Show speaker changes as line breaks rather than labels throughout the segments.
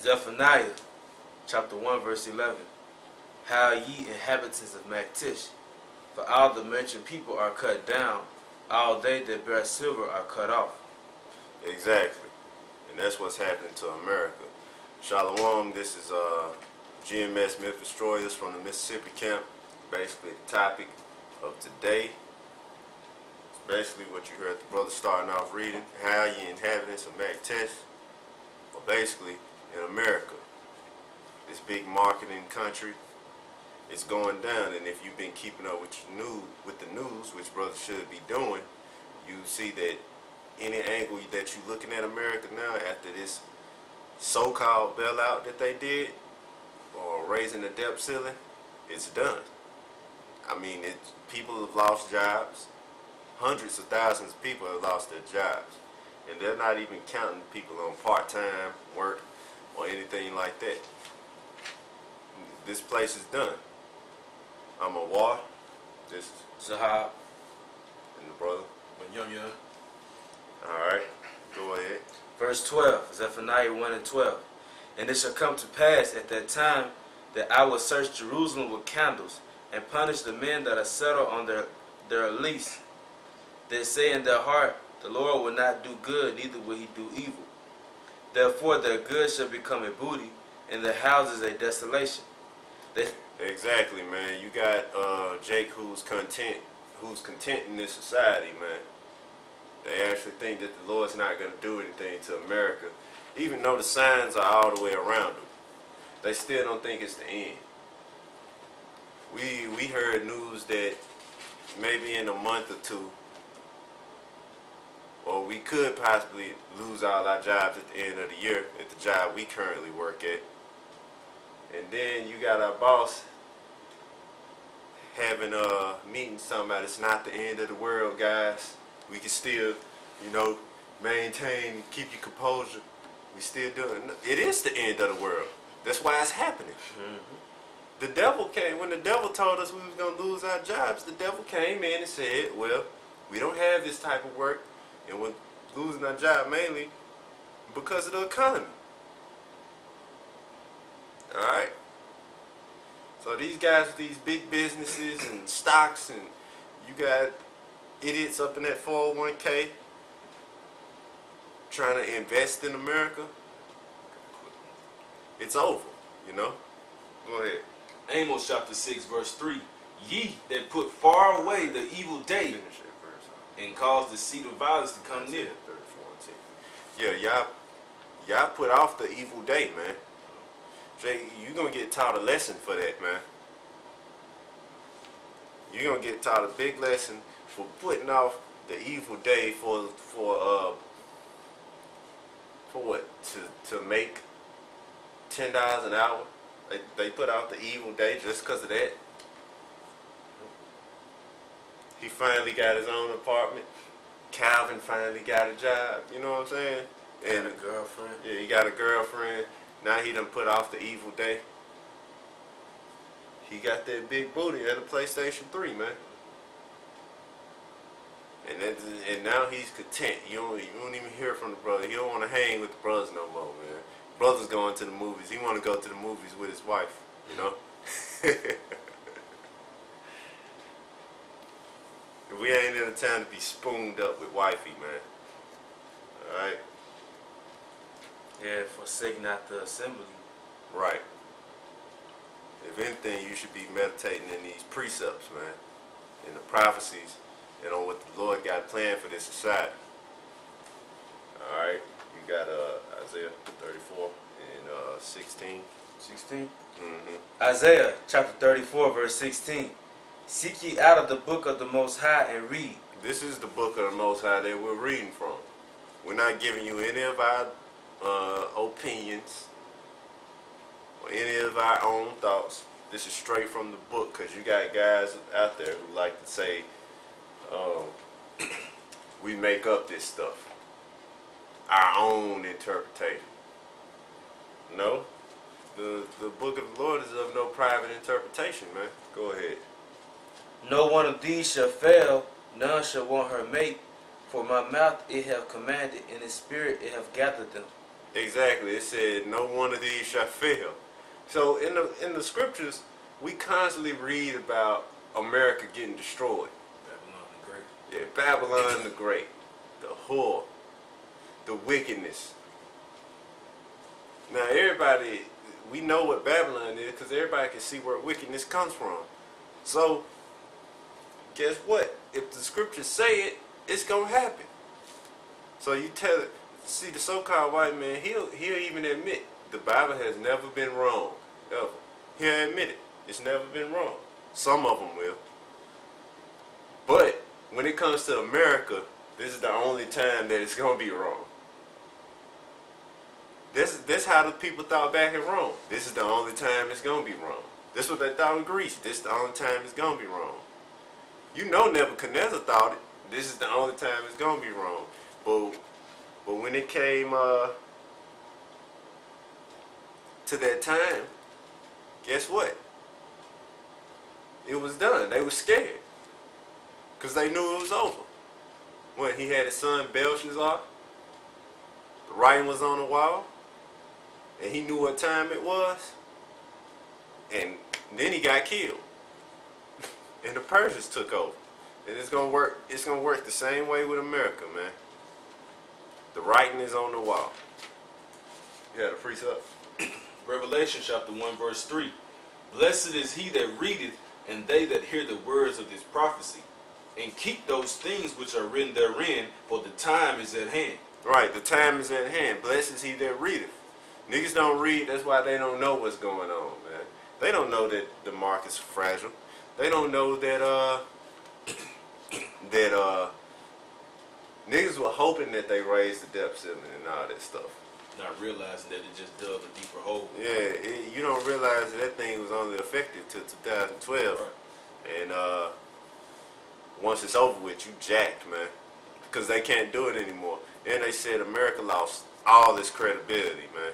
Zephaniah chapter 1 verse 11. How ye inhabitants of Maktish, for all the merchant people are cut down, all they that bear silver are cut off.
Exactly. And that's what's happening to America. Shalom, this is GMS Myth Destroyers from the Mississippi camp. Basically the topic of today. It's basically what you heard the brother starting off reading. How ye inhabitants of Maktish. Well, basically, in America, this big marketing country, it's going down. And if you've been keeping up with the news, which brothers should be doing, you see that any angle that you're looking at America now, after this so-called bailout that they did, or raising the debt ceiling, it's done. I mean, people have lost jobs. Hundreds of thousands of people have lost their jobs. And they're not even counting people on part-time work or anything like that. This place is done. I'm a war. This is
Zahab.
And the brother.
Yum.
Alright, go ahead.
Verse 12, Zephaniah 1 and 12. And it shall come to pass at that time that I will search Jerusalem with candles, and punish the men that are settled on their lease. They say in their heart, the Lord will not do good, neither will he do evil. Therefore their good shall become a booty, and their houses a desolation.
Exactly, man. You got Jake who's content in this society, man. They actually think that the Lord's not going to do anything to America, even though the signs are all the way around them. They still don't think it's the end. We heard news that maybe in a month or two, or we could possibly lose all our jobs at the end of the year at the job we currently work at. And then you got our boss having a meeting talking about it's not the end of the world, guys. We can still, maintain, keep your composure. We still doing it. It is the end of the world. That's why it's happening. The devil came, when the devil told us we was going to lose our jobs, the devil came in and said, well, we don't have this type of work, and we're losing our job mainly because of the economy. Alright? So these guys with these big businesses and stocks, and you got idiots up in that 401k trying to invest in America, it's over, Go ahead.
Amos chapter 6 verse 3. Ye that put far away the evil day, and cause the seed of violence to come near.
Yeah, y'all put off the evil day, man. Jay, you're going to get taught a lesson for that, man. You're going to get taught a big lesson for putting off the evil day for what? To make $10 an hour? They put out the evil day just because of that. He finally got his own apartment. Calvin finally got a job. You know what I'm saying?
And a girlfriend.
Yeah, he got a girlfriend. Now he done put off the evil day. He got that big booty at a PlayStation 3, man. And now he's content. You don't even hear from the brother. He don't want to hang with the brothers no more, man. Brother's going to the movies. He want to go to the movies with his wife, We ain't in a time to be spooned up with wifey, man. Alright?
Yeah, forsake not the assembly.
Right. If anything, you should be meditating in these precepts, man. In the prophecies and on what the Lord got planned for this society. Alright? You got Isaiah 34 and 16.
16? Isaiah chapter 34 verse 16. Seek ye out of the book of the Most High and read.
This is the book of the Most High that we're reading from. We're not giving you any of our opinions or any of our own thoughts. This is straight from the book, because you got guys out there who like to say we make up this stuff, our own interpretation. No, the book of the Lord is of no private interpretation, man. Go ahead.
No one of these shall fail, none shall want her mate. For my mouth it have commanded, and its spirit it have gathered them.
Exactly. It said, no one of these shall fail. So in the scriptures, we constantly read about America getting destroyed.
Babylon the Great.
Yeah, Babylon the Great, the whore, the wickedness. Now everybody, we know what Babylon is because everybody can see where wickedness comes from. So, guess what? If the scriptures say it, it's gonna happen. So you tell it. See, the so-called white man, he'll even admit the Bible has never been wrong, ever. He'll admit it. It's never been wrong. Some of them will. But when it comes to America, this is the only time that it's gonna be wrong. This how the people thought back in Rome. This is the only time it's gonna be wrong. This is what they thought in Greece. This is the only time it's gonna be wrong. You know Nebuchadnezzar thought it. This is the only time it's gonna be wrong. But when it came to that time, guess what? It was done. They were scared because they knew it was over. When he had his son Belshazzar, the writing was on the wall, and he knew what time it was, and then he got killed, and the Persians took over. And it's gonna work. It's gonna work the same way with America, man. The writing is on the wall. You got a precept.
Revelation chapter 1 verse 3. Blessed is he that readeth, and they that hear the words of this prophecy, and keep those things which are written therein, for the time is at hand.
Right, the time is at hand. Blessed is he that readeth. Niggas don't read, that's why they don't know what's going on, man. They don't know that the market's fragile. They don't know that niggas were hoping that they raised the debt ceiling and all that stuff.
Not realizing that it just dug a deeper hole.
Yeah, you don't realize that thing was only effective till 2012. Right. And once it's over with, you jacked, man. Because they can't do it anymore. And they said America lost all its credibility, man.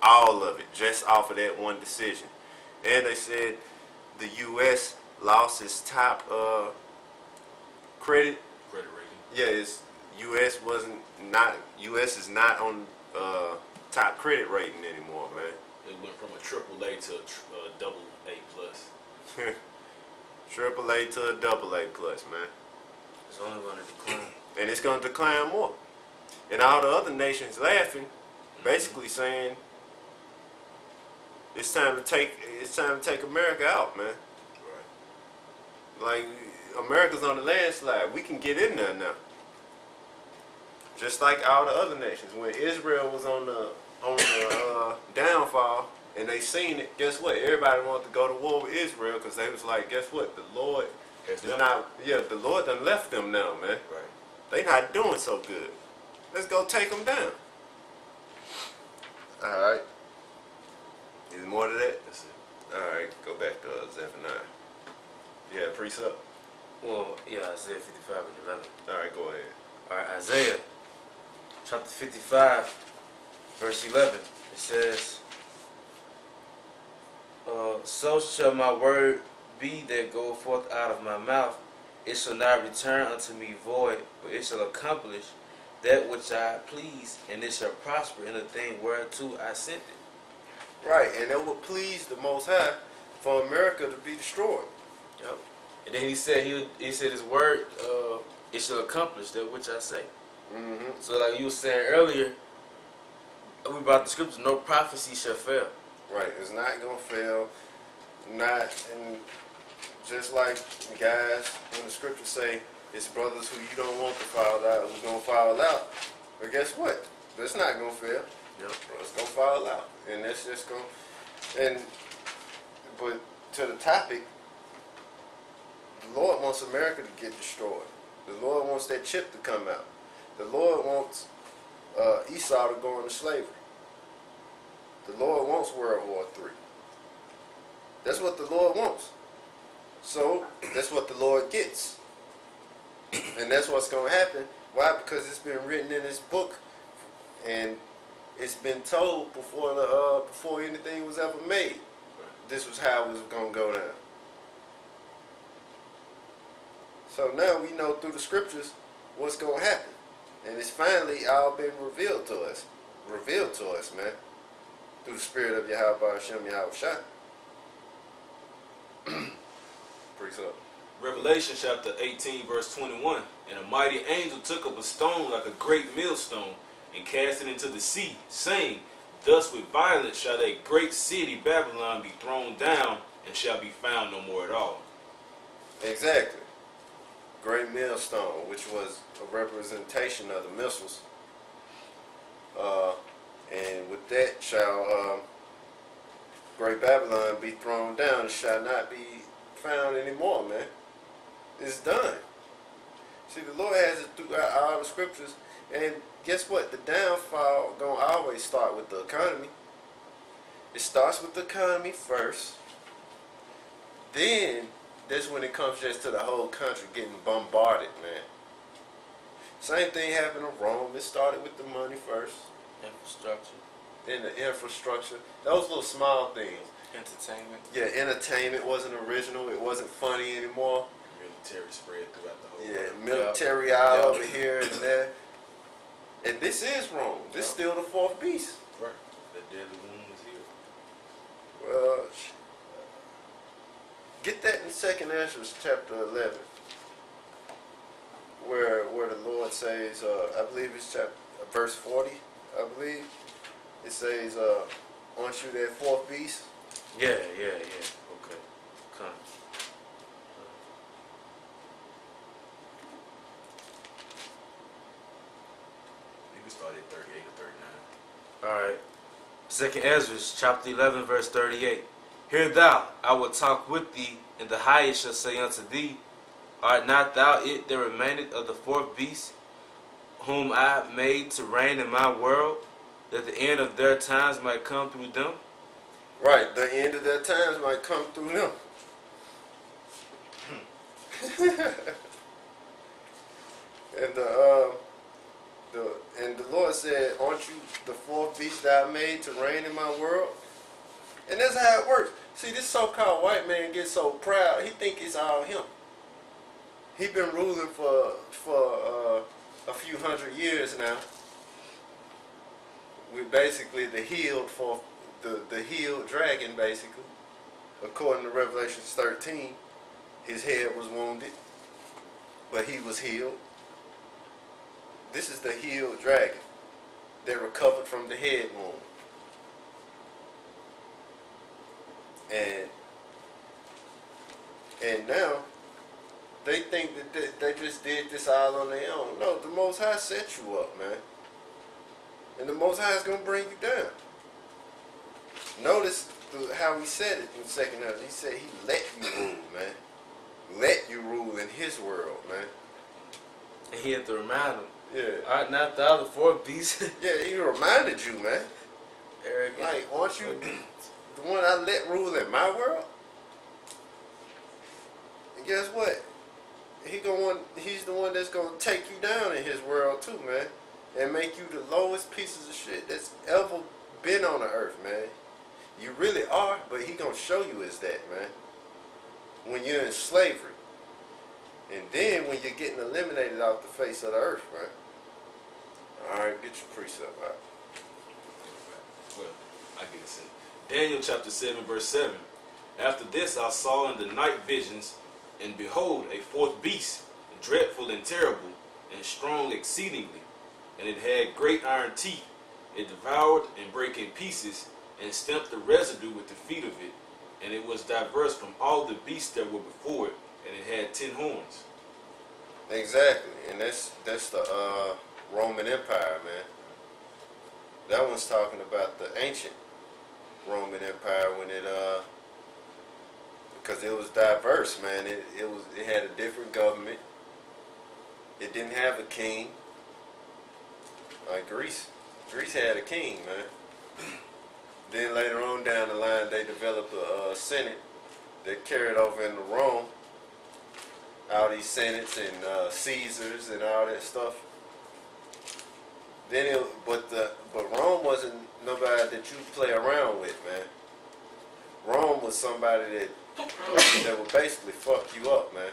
All of it, just off of that one decision. And they said the U.S. lost its top credit
rating.
Yeah, it's U.S. is not on top credit rating anymore, man.
It went from a AAA to a double A plus.
AAA to a double A plus, man.
It's only going to decline.
And it's going to decline more. And all the other nations laughing, basically saying it's time to take America out, man. Right. Like America's on the landslide. We can get in there now. Just like all the other nations. When Israel was on the downfall and they seen it, guess what? Everybody wanted to go to war with Israel because they was like, guess what? The Lord is not. Yeah, the Lord done left them now, man. Right. They not doing so good. Let's go take them down. All right. Is there more to that?
That's it.
All right. Go back to Zephaniah. Yeah, precept.
Well, yeah, Isaiah 55 and 11.
All right, go ahead.
All right, Isaiah chapter 55, verse 11. It says, so shall my word be that go forth out of my mouth. It shall not return unto me void, but it shall accomplish that which I please, and it shall prosper in the thing whereto I sent it.
Right, and it will please the Most High for America to be destroyed.
Yep. And then he said his word, it shall accomplish that which I say.
Mm-hmm.
So like you were saying earlier, we brought the scripture, no prophecy shall fail.
Right, it's not going to fail. And just like guys, when the scriptures say, it's brothers who you don't want to fall out, who's going to fall out. But guess what? That's not going to fail.
Yep.
It's going to fall out. And that's just going to... But to the topic, the Lord wants America to get destroyed. The Lord wants that chip to come out. The Lord wants Esau to go into slavery. The Lord wants World War III. That's what the Lord wants. So, that's what the Lord gets. And that's what's going to happen. Why? Because it's been written in this book. And it's been told before anything was ever made. This was how it was going to go down. So now we know through the scriptures what's going to happen. And it's finally all been revealed to us. revealed to us, man, through the spirit of Yahweh Hashem Yahweh Shah. Priest up.
Revelation chapter 18 verse 21. And a mighty angel took up a stone like a great millstone and cast it into the sea, saying, Thus with violence shall that great city Babylon be thrown down, and shall be found no more at all.
Exactly. Great millstone, which was a representation of the missiles. And with that shall Great Babylon be thrown down and shall not be found anymore, man. It's done. See, the Lord has it throughout all the scriptures. And guess what? The downfall gonna always start with the economy. It starts with the economy first. Then that's when it comes just to the whole country getting bombarded, man. Same thing happened in Rome. It started with the money first.
Infrastructure.
Then the infrastructure. Those little small things.
Entertainment.
Yeah, entertainment wasn't original. It wasn't funny anymore.
Military spread throughout the whole
Yeah,
world.
military all over here and there. And this is Rome. This is still the fourth beast.
Right. The deadly wound was here.
Well, get that in 2nd Ezra chapter 11, where the Lord says, I believe it's verse 40, I believe. It says, aren't you that fourth beast?
Yeah. Okay. Come. We started at 38 or 39. Alright. 2nd Ezra, chapter 11, verse 38. Hear thou, I will talk with thee, and the highest shall say unto thee, Art not thou it that remaineth of the fourth beast, whom I have made to reign in my world, that the end of their times might come through them?
Right, the end of their times might come through them. And the Lord said, aren't you the fourth beast that I made to reign in my world? And that's how it works. See, this so-called white man gets so proud, he think it's all him. He been ruling for a few hundred years now. We're basically the healed dragon, basically. According to Revelation 13, his head was wounded, but he was healed. This is the healed dragon that recovered from the head wound. And now they think that they just did this all on their own. No, the Most High set you up, man. And the Most High is going to bring you down. Notice how he said it in 2nd Ezra. He said he let you rule, man. Let you rule in his world, man.
And he had to remind them.
Yeah.
Art not thou the fourth beast?
Yeah, he reminded you, man.
Arrogant.
Like, aren't you the one I let rule in my world? And guess what? He's the one that's gonna take you down in his world too, man. And make you the lowest pieces of shit that's ever been on the earth, man. You really are, but he gonna show you as that, man. When you're in slavery. And then when you're getting eliminated off the face of the earth, man. Alright, get your precept out.
Well, I get it. Daniel chapter 7, verse 7. After this I saw in the night visions, and behold, a fourth beast, dreadful and terrible, and strong exceedingly. And it had great iron teeth. It devoured and brake in pieces, and stamped the residue with the feet of it. And it was diverse from all the beasts that were before it, and it had 10 horns.
Exactly, and that's the Roman Empire, man. That one's talking about the ancient Roman Empire when it because it was diverse, man. It had a different government. It didn't have a king. Like Greece had a king, man. Then later on down the line, they developed a senate that carried over into Rome. All these senates and Caesars and all that stuff. Then but Rome wasn't nobody that you play around with, man. Rome was somebody that would basically fuck you up, man.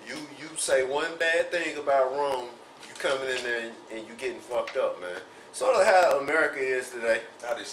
You say one bad thing about Rome, you coming in there and you getting fucked up, man. sort of how America is today.
How this